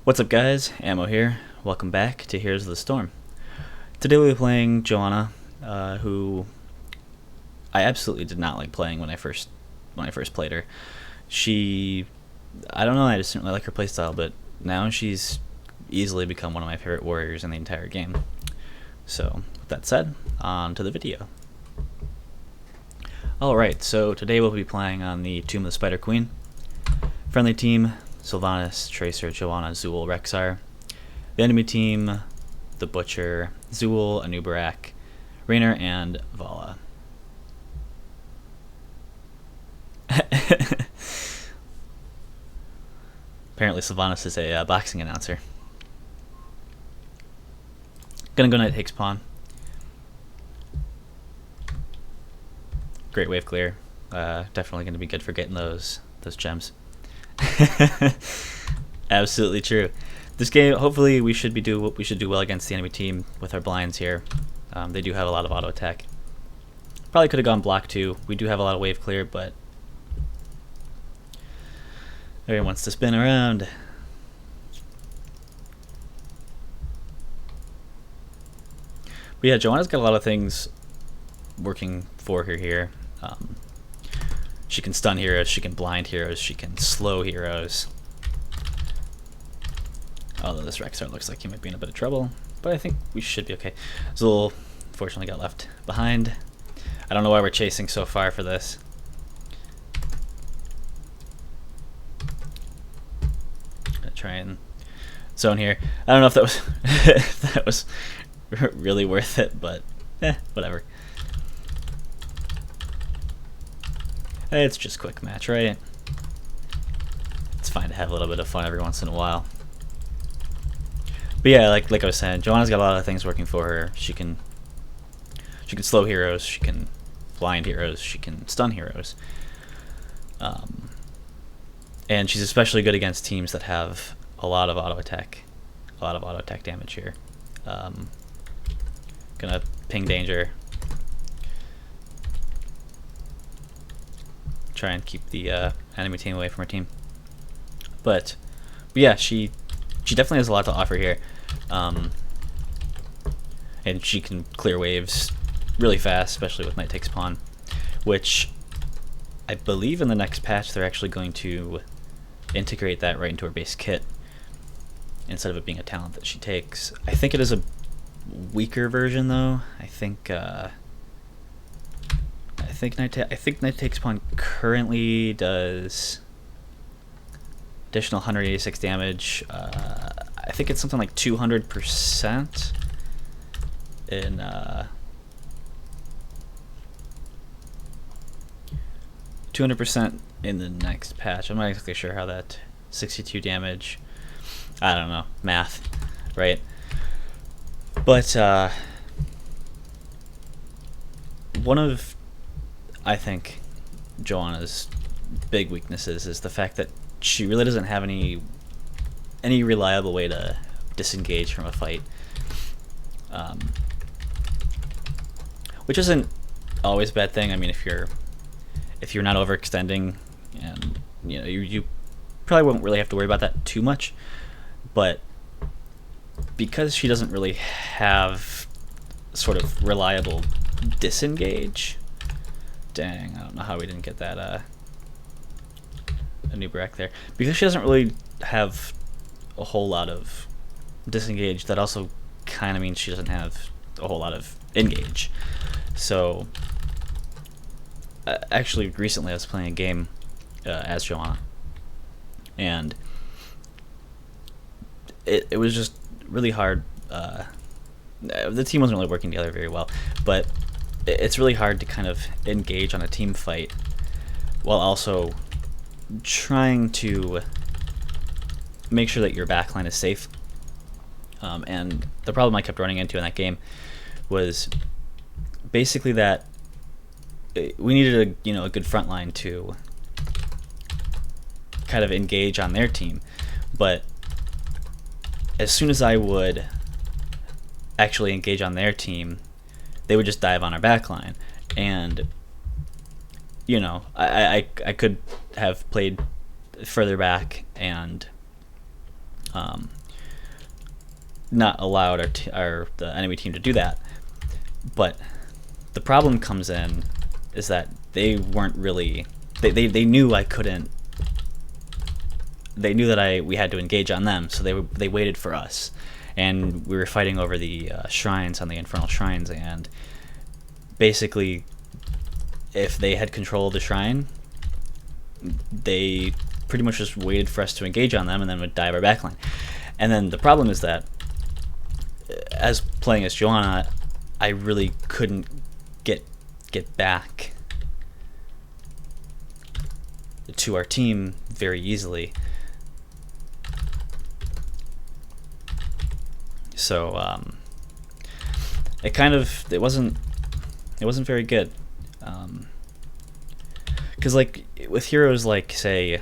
What's up guys, Ammo here. Welcome back to Heroes of the Storm. Today we'll be playing Johanna, who I absolutely did not like playing when I first played her. I don't know, I just didn't really like her playstyle, but now she's easily become one of my favorite warriors in the entire game. So, with that said, on to the video. Alright, so today we'll be playing on the Tomb of the Spider Queen. Friendly team, Sylvanas, Tracer, Johanna, Zool, Rexar. The enemy team, the Butcher, Zool, Anubarak, Raynor, and Vala. Apparently Sylvanas is a boxing announcer. Gonna go Knight takes pawn. Great wave clear. Definitely gonna be good for getting those gems. Absolutely true. This game, hopefully, we should do well against the enemy team with our blinds here. They do have a lot of auto attack. Probably could have gone block too. We do have a lot of wave clear, but everyone wants to spin around. But yeah, Johanna's got a lot of things working for her here. She can stun heroes, she can blind heroes, she can slow heroes. Although this Rexar looks like he might be in a bit of trouble, but I think we should be okay. Zool fortunately got left behind. I don't know why we're chasing so far for this. Gonna try and zone here. I don't know if that was if that was really worth it, but whatever. It's just quick match, right? It's fine to have a little bit of fun every once in a while. But yeah, like I was saying, Johanna's got a lot of things working for her. She can slow heroes, she can blind heroes, she can stun heroes. And she's especially good against teams that have a lot of auto attack damage here. Gonna ping danger. Try and keep the enemy team away from her team. But yeah, she definitely has a lot to offer here. And she can clear waves really fast, especially with Knight takes pawn, which I believe in the next patch they're actually going to integrate that right into her base kit instead of it being a talent that she takes. I think it is a weaker version though. I think Knight takes pawn currently does additional 186 damage. I think it's something like 200% in 200% in the next patch. I'm not exactly sure how that 62 damage. I don't know, math, right? But one of, I think, Johanna's big weaknesses is the fact that she really doesn't have any reliable way to disengage from a fight, which isn't always a bad thing. I mean, if you're not overextending, and you probably won't really have to worry about that too much. But because she doesn't really have sort of reliable disengage, dang, I don't know how we didn't get that a new break there. Because she doesn't really have a whole lot of disengage, that also kind of means she doesn't have a whole lot of engage. So actually recently I was playing a game as Johanna, and it was just really hard. The team wasn't really working together very well, but it's really hard to kind of engage on a team fight while also trying to make sure that your backline is safe. And the problem I kept running into in that game was basically that we needed a good front line to kind of engage on their team, but as soon as I would actually engage on their team, they would just dive on our backline. And I could have played further back and not allowed the enemy team to do that. But the problem comes in is that they weren't really they knew I couldn't. They knew that we had to engage on them, so they waited for us, and we were fighting over the shrines on the infernal shrines, and basically, if they had control of the shrine, they pretty much just waited for us to engage on them, and then would dive our backline. And then the problem is that, as playing as Johanna, I really couldn't get back to our team very easily. So it wasn't very good, because like with heroes like, say,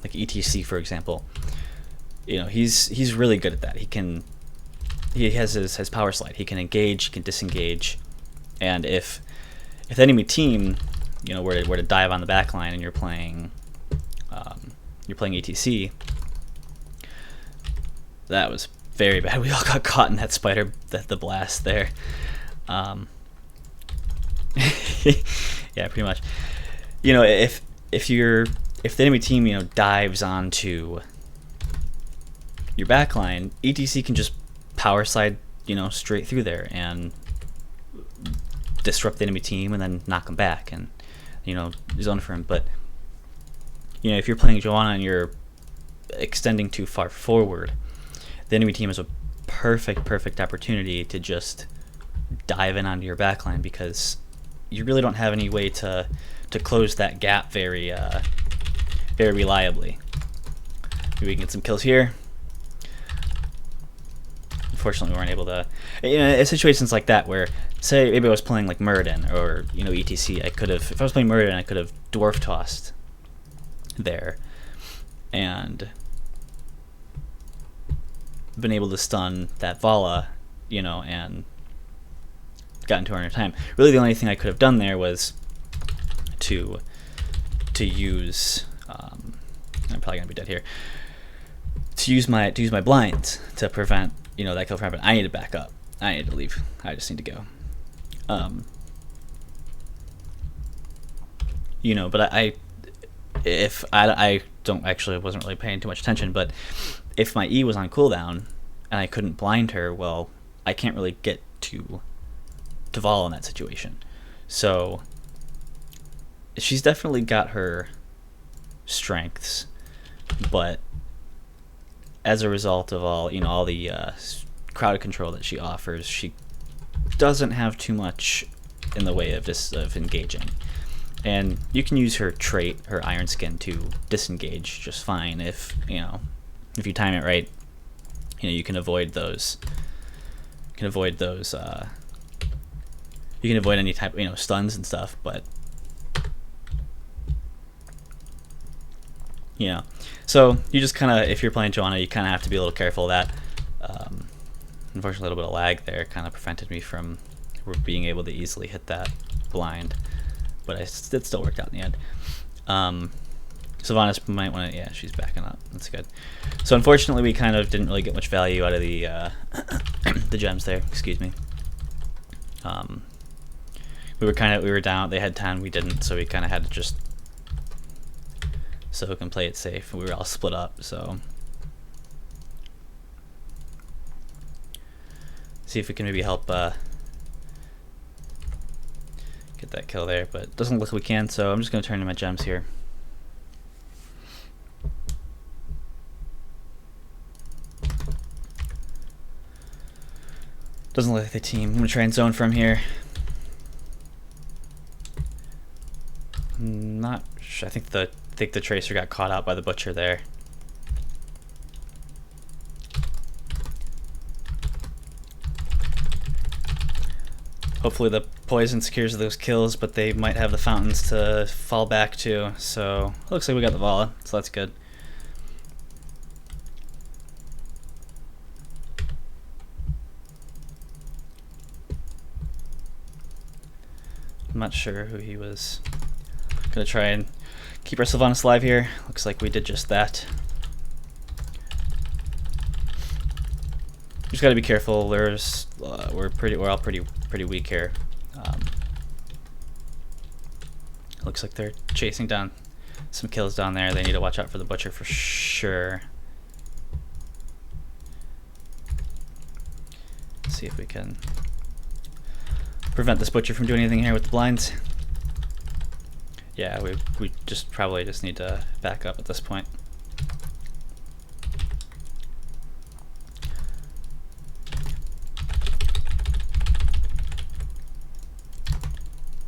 like ETC, for example, he's really good at that. He has his power slide. He can engage, he can disengage, and if the enemy team were to dive on the back line and you're playing ETC, that was very bad. We all got caught in that the blast there. Yeah, pretty much. If the enemy team dives onto your backline, ETC can just power slide straight through there and disrupt the enemy team and then knock them back and zone for him. But if you're playing Johanna and you're extending too far forward, the enemy team has a perfect opportunity to just dive in onto your backline, because you really don't have any way to close that gap very reliably. Maybe we can get some kills here. Unfortunately, we weren't able to. In situations like that, where, say, maybe I was playing like Muradin or ETC, I could have. If I was playing Muradin, I could have dwarf tossed there, and been able to stun that Vala, and gotten to her in time. Really, the only thing I could have done there was to use. I'm probably gonna be dead here. To use my blinds to prevent that kill from happening. I need to back up. I need to leave. I just need to go. But I don't actually, wasn't really paying too much attention, but if my E was on cooldown and I couldn't blind her, well, I can't really get to Val in that situation. So she's definitely got her strengths, but as a result of all the crowd control that she offers, she doesn't have too much in the way of engaging. And you can use her trait, her Iron Skin, to disengage just fine if you time it right. You can avoid those. You can avoid any type stuns and stuff, but so you just kind of, if you're playing Johanna, you kind of have to be a little careful of that. Unfortunately, a little bit of lag there kind of prevented me from being able to easily hit that blind, but it still worked out in the end. Sylvanas might want to, yeah, she's backing up. That's good. So unfortunately, we kind of didn't really get much value out of the the gems there. Excuse me. We were down. They had 10, we didn't, so we kind of had to just soak and play it safe. We were all split up, so see if we can maybe help get that kill there, but it doesn't look like we can, so I'm just going to turn to my gems here. Doesn't look like the team. I'm going to try and zone from here. Not sure. I think the tracer got caught out by the butcher there. Hopefully the poison secures those kills, but they might have the fountains to fall back to. So it looks like we got the Vala, so that's good. I'm not sure who he was. Gonna try and keep our Sylvanas alive here. Looks like we did just that. just got to be careful. There's we're all pretty weak here. Looks like they're chasing down some kills down there. They need to watch out for the butcher for sure. Let's see if we can prevent this butcher from doing anything here with the blinds. Yeah, we probably just need to back up at this point.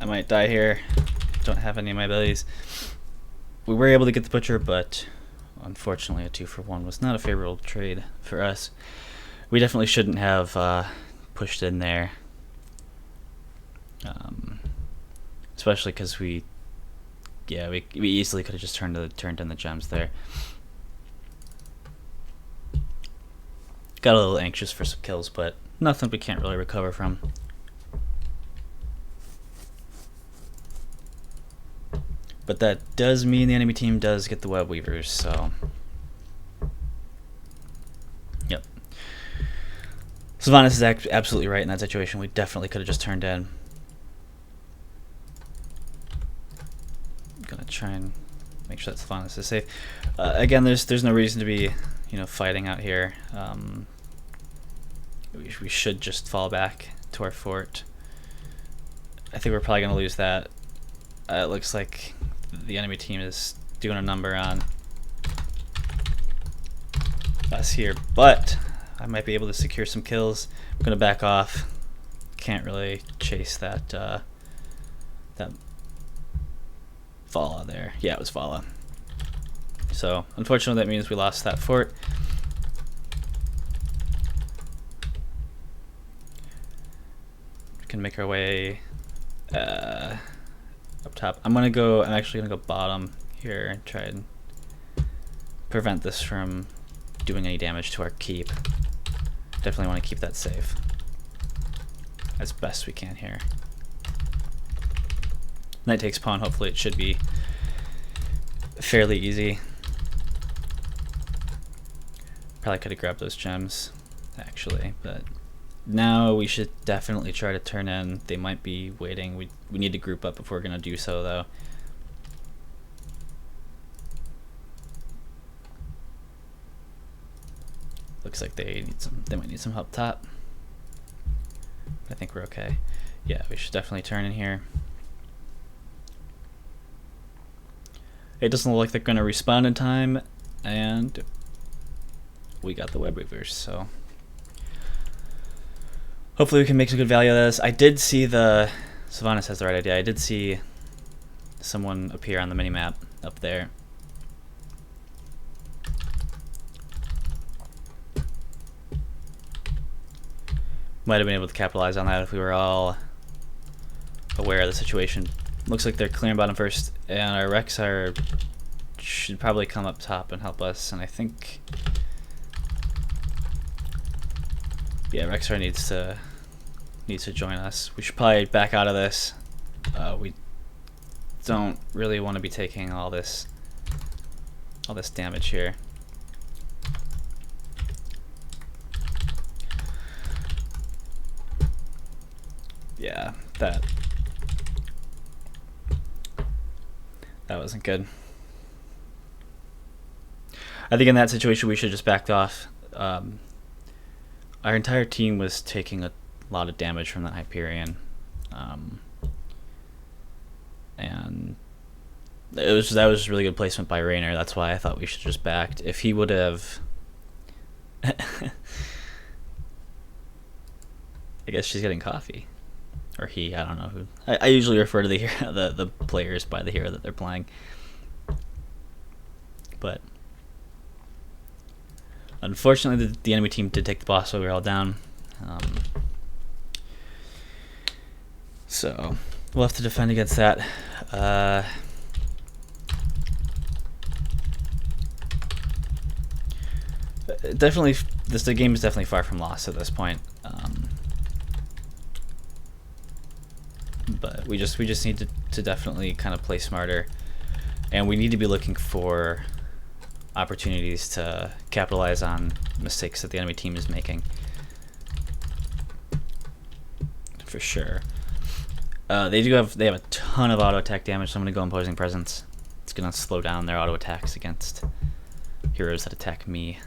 I might die here. Don't have any of my abilities. We were able to get the butcher, but unfortunately a 2-for-1 was not a favorable trade for us. We definitely shouldn't have pushed in there, especially because we easily could have just turned in the gems there. Got a little anxious for some kills, but nothing we can't really recover from. But that does mean the enemy team does get the web weavers, so yep. Sylvanas is absolutely right in that situation. We definitely could have just turned in. I'm gonna try and make sure that Sylvanas is safe. Again, there's no reason to be fighting out here. We should just fall back to our fort. I think we're probably gonna lose that. It looks like the enemy team is doing a number on us here, but I might be able to secure some kills. I'm gonna back off. Can't really chase that that Vala there. Yeah, it was Vala. So unfortunately that means we lost that fort. We can make our way up top. I'm actually gonna go bottom here and try and prevent this from doing any damage to our keep. Definitely want to keep that safe as best we can here. Knight takes pawn. Hopefully it should be fairly easy. Probably could have grabbed those gems actually, but now we should definitely try to turn in. They might be waiting. We need to group up if we're gonna do so though. Looks like they might need some help top. I think we're okay. Yeah, we should definitely turn in here. It doesn't look like they're gonna respawn in time, and we got the web weavers, so hopefully we can make some good value out of this. I did see Sylvanas has the right idea. I did see someone appear on the minimap up there. Might have been able to capitalize on that if we were all aware of the situation. Looks like they're clearing bottom first, and our Rexar should probably come up top and help us, and I think yeah, Rexar needs to join us. We should probably back out of this. We don't really want to be taking all this damage here. Yeah, that wasn't good. I think in that situation we should just backed off. Our entire team was taking a lot of damage from that Hyperion, and that was really good placement by Raynor. That's why I thought we should just backed. If he would have I guess she's getting coffee. Or he, I don't know who. I usually refer to the hero, the players by the hero that they're playing. But unfortunately, the enemy team did take the boss, so we were all down. So we'll have to defend against that. Definitely, the game is definitely far from lost at this point. But we just need to definitely kind of play smarter, and we need to be looking for opportunities to capitalize on mistakes that the enemy team is making. for sure. They have a ton of auto attack damage, so I'm gonna go Imposing Presence. It's gonna slow down their auto attacks against heroes that attack me.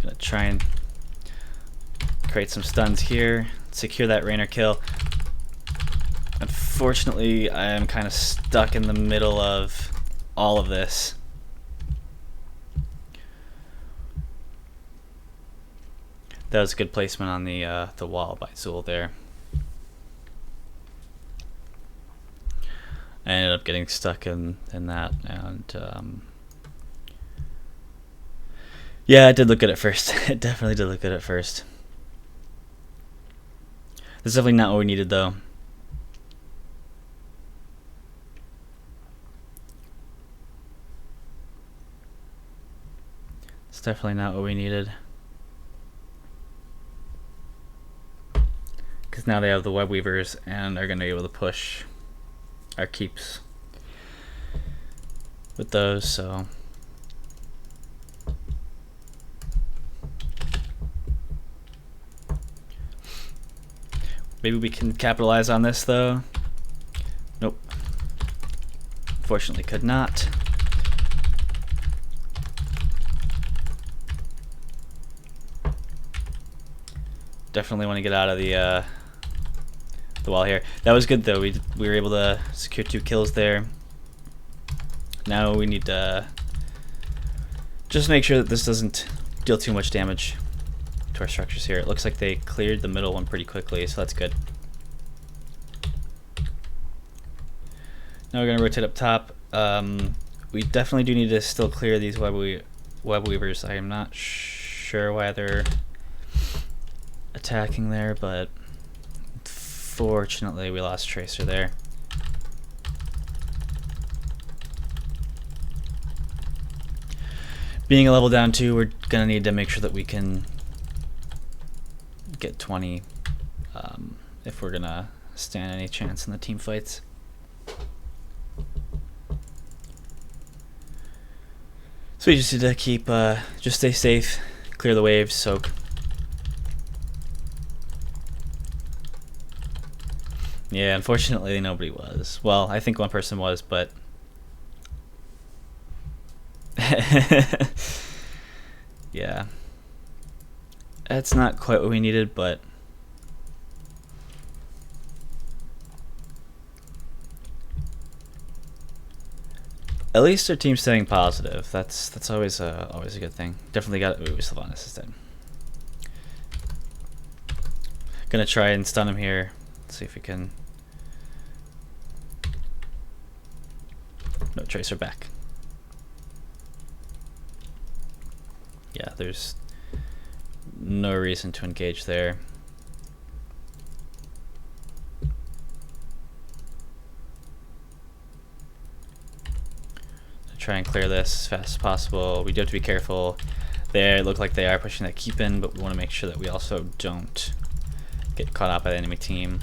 Gonna try and create some stuns here, secure that Rainer kill. Unfortunately, I am kind of stuck in the middle of all of this. That was a good placement on the wall by Zul there. I ended up getting stuck in that, and yeah, it did look good at first. It definitely did look good at first. This is definitely not what we needed, though. It's definitely not what we needed. Because now they have the web weavers and are going to be able to push our keeps with those, so maybe we can capitalize on this, though. Nope. Fortunately, could not. Definitely want to get out of the wall here. That was good, though. We were able to secure 2 kills there. Now we need to just make sure that this doesn't deal too much damage to our structures here. It looks like they cleared the middle one pretty quickly, so that's good. Now we're going to rotate up top. We definitely do need to still clear these web weavers. I am not sure why they're attacking there, but fortunately we lost Tracer there. Being a level down 2, we're gonna need to make sure that we can get 20 if we're gonna stand any chance in the team fights. So we just need to keep just stay safe, clear the waves, soak. Yeah, unfortunately nobody was. Well, I think one person was, but yeah. That's not quite what we needed, but at least our team's staying positive. That's always a good thing. Definitely got it. Ooh, Sylvanas is dead. Gonna try and stun him here. Let's see if we can. No, Tracer back. Yeah, there's no reason to engage there. Try and clear this as fast as possible. We do have to be careful. They look like they are pushing that keep in, but we want to make sure that we also don't get caught out by the enemy team,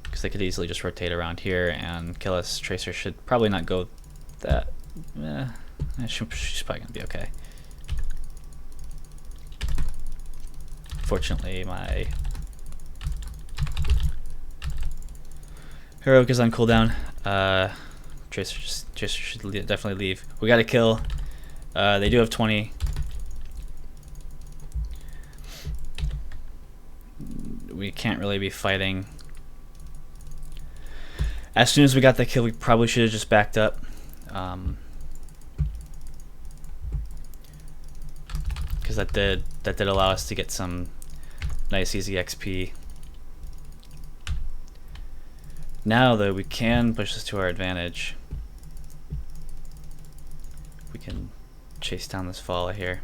because they could easily just rotate around here and kill us. Tracer should probably not go that. She's probably gonna be okay. Fortunately, my heroic is on cooldown. Tracer should definitely leave. We got a kill. They do have 20. We can't really be fighting. As soon as we got the kill, we probably should have just backed up. Because that did allow us to get some nice easy XP. Now though, we can push this to our advantage. We can chase down this Fala here.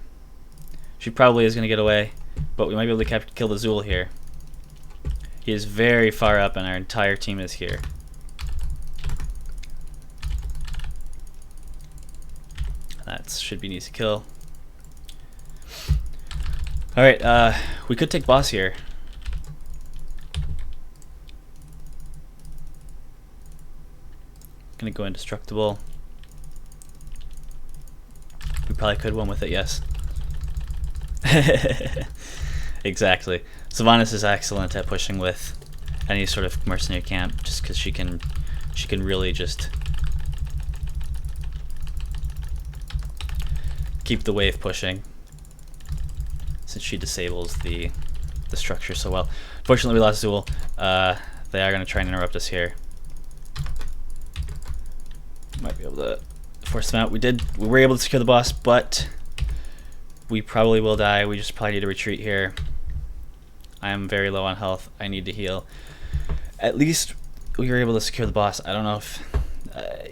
She probably is going to get away, but we might be able to kill the Zul here. He is very far up and our entire team is here. That should be an easy kill. Alright, we could take boss here. Gonna go indestructible. We probably could win with it, yes. Exactly. Sylvanas is excellent at pushing with any sort of mercenary camp, just because she can really just keep the wave pushing, since she disables the structure so well. Fortunately, we lost Zool. They are going to try and interrupt us here. Might be able to force them out. We were able to secure the boss, but we probably will die. We just probably need to retreat here. I am very low on health. I need to heal. At least we were able to secure the boss. I don't know if...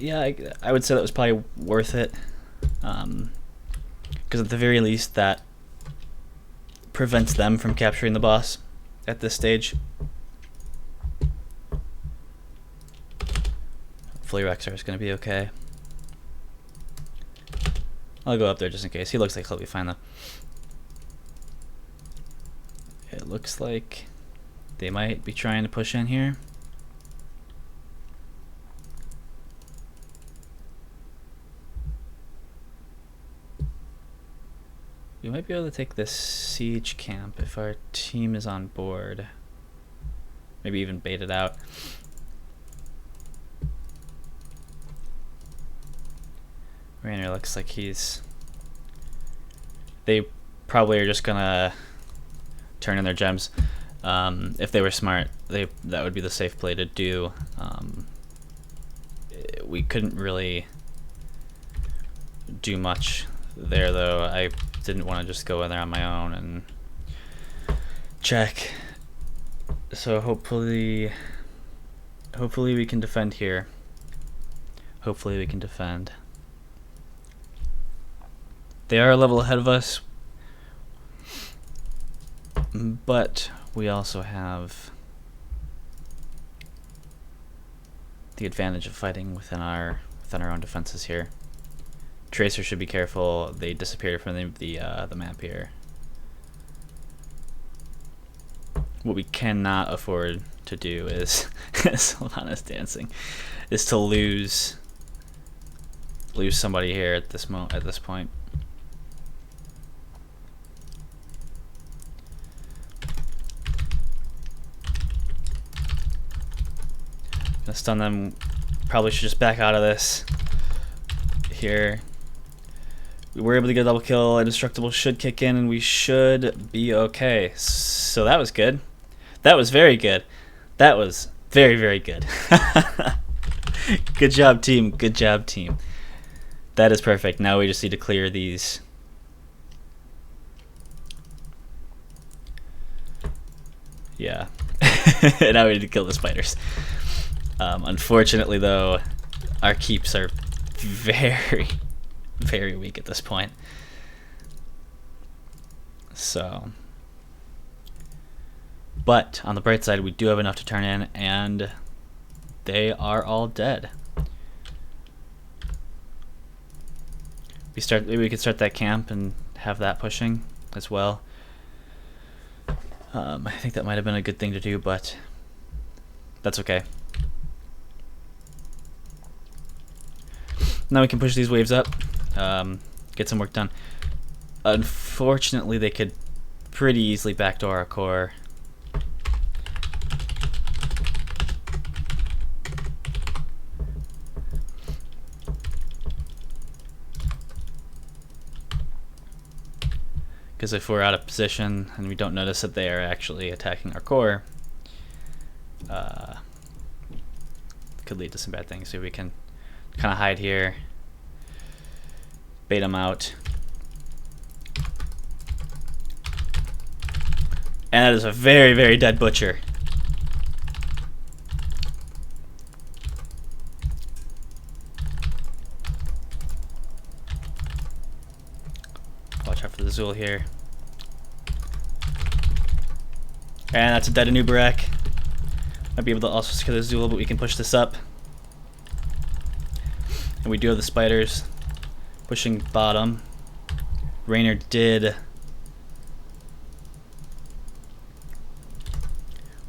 yeah, I would say that was probably worth it. Because at the very least, that prevents them from capturing the boss at this stage. Hopefully Rexar is going to be okay. I'll go up there just in case. He looks like he'll be fine though. It looks like they might be trying to push in here. We might be able to take this siege camp if our team is on board. Maybe even bait it out. Rainer looks like they probably are just gonna turn in their gems. If they were smart, that would be the safe play to do. We couldn't really do much there though. I didn't want to just go in there on my own and check. So hopefully we can defend here. Hopefully we can defend. They are a level ahead of us, but we also have the advantage of fighting within our own defenses here. Tracer should be careful. They disappeared from the map here. What we cannot afford to do is Sylvanas dancing, is to lose somebody here at this point. Gonna stun them. Probably should just back out of this here. We were able to get a double kill. Indestructible should kick in and we should be okay. So that was good. That was very good. That was very, very good. Good job, team. Good job, team. That is perfect. Now we just need to clear these. Yeah. Now we need to kill the spiders. Unfortunately, though, our keeps are very, very weak at this point. So, but on the bright side, we do have enough to turn in, and they are all dead. Maybe we could start that camp and have that pushing as well. I think that might have been a good thing to do, but that's okay. Now we can push these waves up, get some work done. Unfortunately, they could pretty easily backdoor our core. Because if we're out of position and we don't notice that they are actually attacking our core, could lead to some bad things. So we can kind of hide here, bait them out. And that is a very, very dead butcher. Watch out for the Zul here. And that's a dead Anubarak. Might be able to also secure the Zul, but we can push this up. And we do have the spiders pushing bottom. Rainer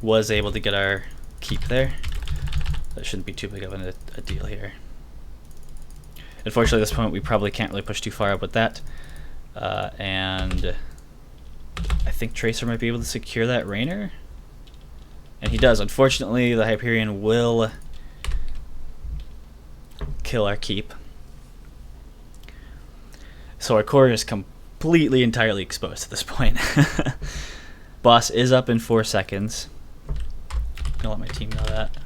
was able to get our keep there. That shouldn't be too big of a deal here. Unfortunately, at this point, we probably can't really push too far up with that. And think Tracer might be able to secure that Rainer. And he does. Unfortunately, the Hyperion will kill our keep. So our core is completely, entirely exposed at this point. Boss is up in 4 seconds. I'm gonna let my team know that.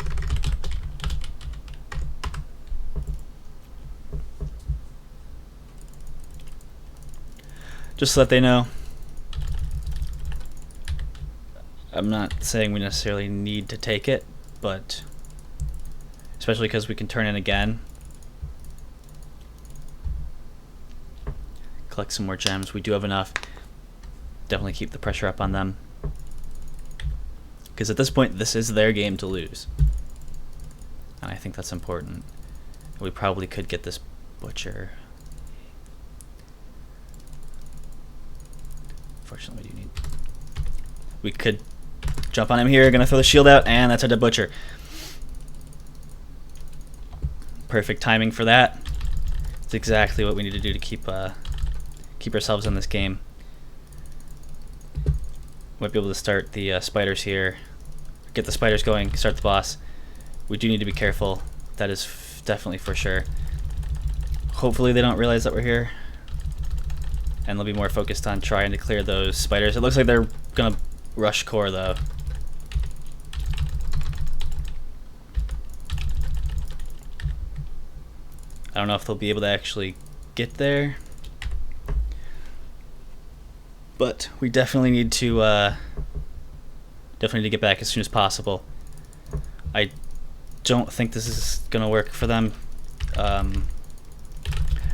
Just so that they know. I'm not saying we necessarily need to take it, but especially because we can turn in again. Collect some more gems. We do have enough. Definitely keep the pressure up on them. Because at this point, this is their game to lose. And I think that's important. We probably could get this butcher. Unfortunately, we could jump on him here. Gonna throw the shield out, and that's a dead butcher. Perfect timing for that. It's exactly what we need to do to keep ourselves in this game. Might be able to start the spiders here. Get the spiders going. Start the boss. We do need to be careful. That is definitely for sure. Hopefully they don't realize that we're here. And they'll be more focused on trying to clear those spiders. It looks like they're gonna rush core though. I don't know if they'll be able to actually get there. But we definitely need to get back as soon as possible. I don't think this is gonna work for them.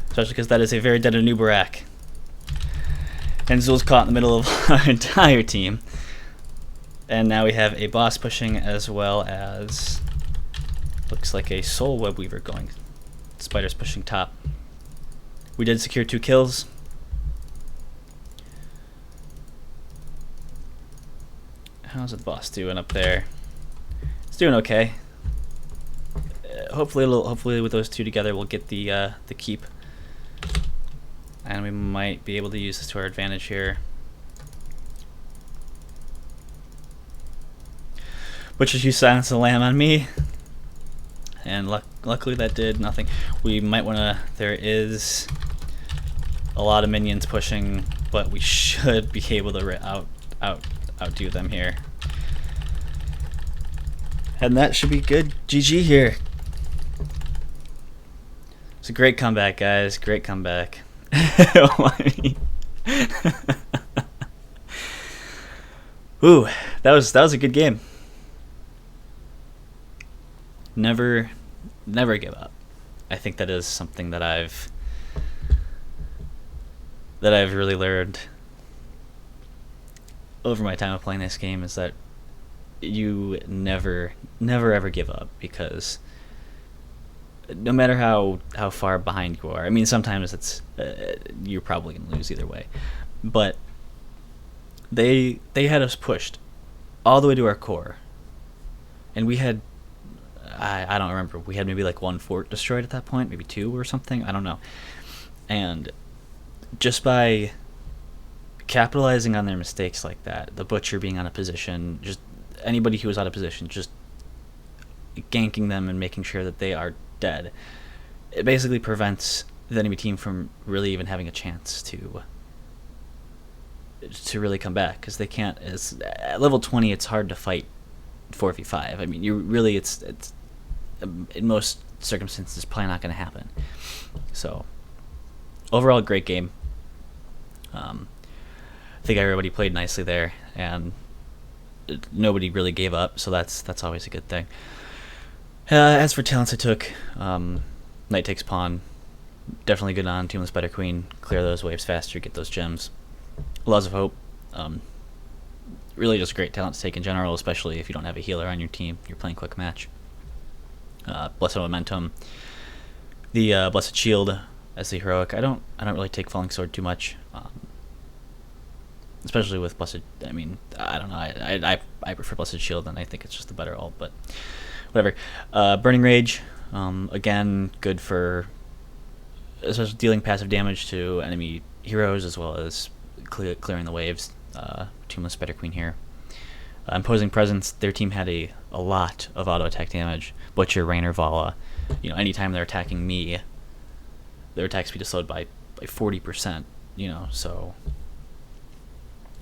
Especially because that is a very dead Anubarak. And Zul's caught in the middle of our entire team. And now we have a boss pushing as well as looks like a soul web weaver going. Spiders pushing top. We did secure 2 kills. How's the boss doing up there? It's doing okay. Hopefully with those 2 together we'll get the keep. And we might be able to use this to our advantage here. Butcher's used Silence the Lamb on me. And luckily that did nothing. We might want to... There is a lot of minions pushing, but we should be able to outdo them here. And that should be good. GG here. It's a great comeback, guys. Great comeback. Ooh, that was a good game. Never give up. I think that is something that I've really learned over my time of playing this game, is that you never ever give up, because no matter how far behind you are, I mean, sometimes it's you're probably gonna lose either way, but they had us pushed all the way to our core, and we had I don't remember, we had maybe like 1 fort destroyed at that point, maybe 2 or something, I don't know. And just by capitalizing on their mistakes like that, the butcher being out of position, just anybody who was out of position, just ganking them and making sure that they are dead, it basically prevents the enemy team from really even having a chance to really come back, because they can't. At level 20 it's hard to fight 4v5. I mean, you really, it's in most circumstances probably not going to happen. So overall, great game. I think everybody played nicely there, and nobody really gave up, so that's always a good thing. As for talents I took, Knight takes pawn, definitely good on Team of the Spider Queen, clear those waves faster, get those gems. Laws of Hope, really just great talent to take in general, especially if you don't have a healer on your team, you're playing quick match. Blessed Momentum, the Blessed Shield as the heroic. I don't really take Falling Sword too much, especially with Blessed. I mean, I don't know. I prefer Blessed Shield, and I think it's just the better ult, but whatever. Burning Rage, again, good for especially dealing passive damage to enemy heroes, as well as clearing the waves. 2 Tombless Spider Queen here. Imposing Presence, their team had a lot of auto attack damage. Butcher, Rainer, Vala. Anytime they're attacking me, their attack speed is slowed by 40%. So.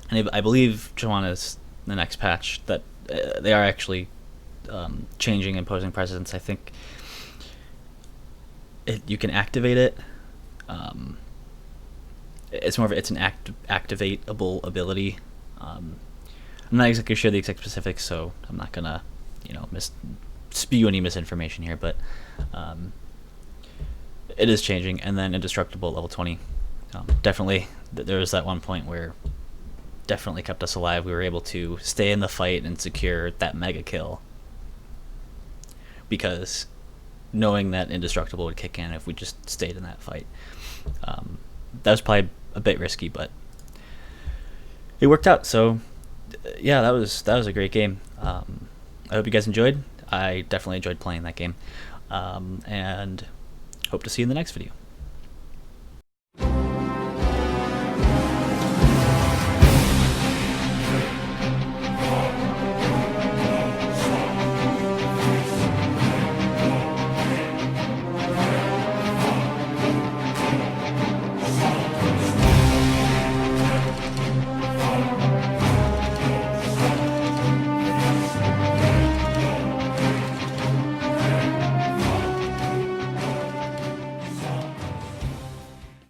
And I believe Johanna's the next patch that they are actually changing Imposing Presence. I think you can activate it. It's an activatable ability. I'm not exactly sure the exact specifics, so I'm not gonna spew any misinformation here, but it is changing. And then Indestructible level 20, definitely there was that one point where definitely kept us alive. We were able to stay in the fight and secure that mega kill because knowing that Indestructible would kick in if we just stayed in that fight. That was probably a bit risky, but it worked out. So yeah, that was a great game. I hope you guys enjoyed. I definitely enjoyed playing that game, and hope to see you in the next video.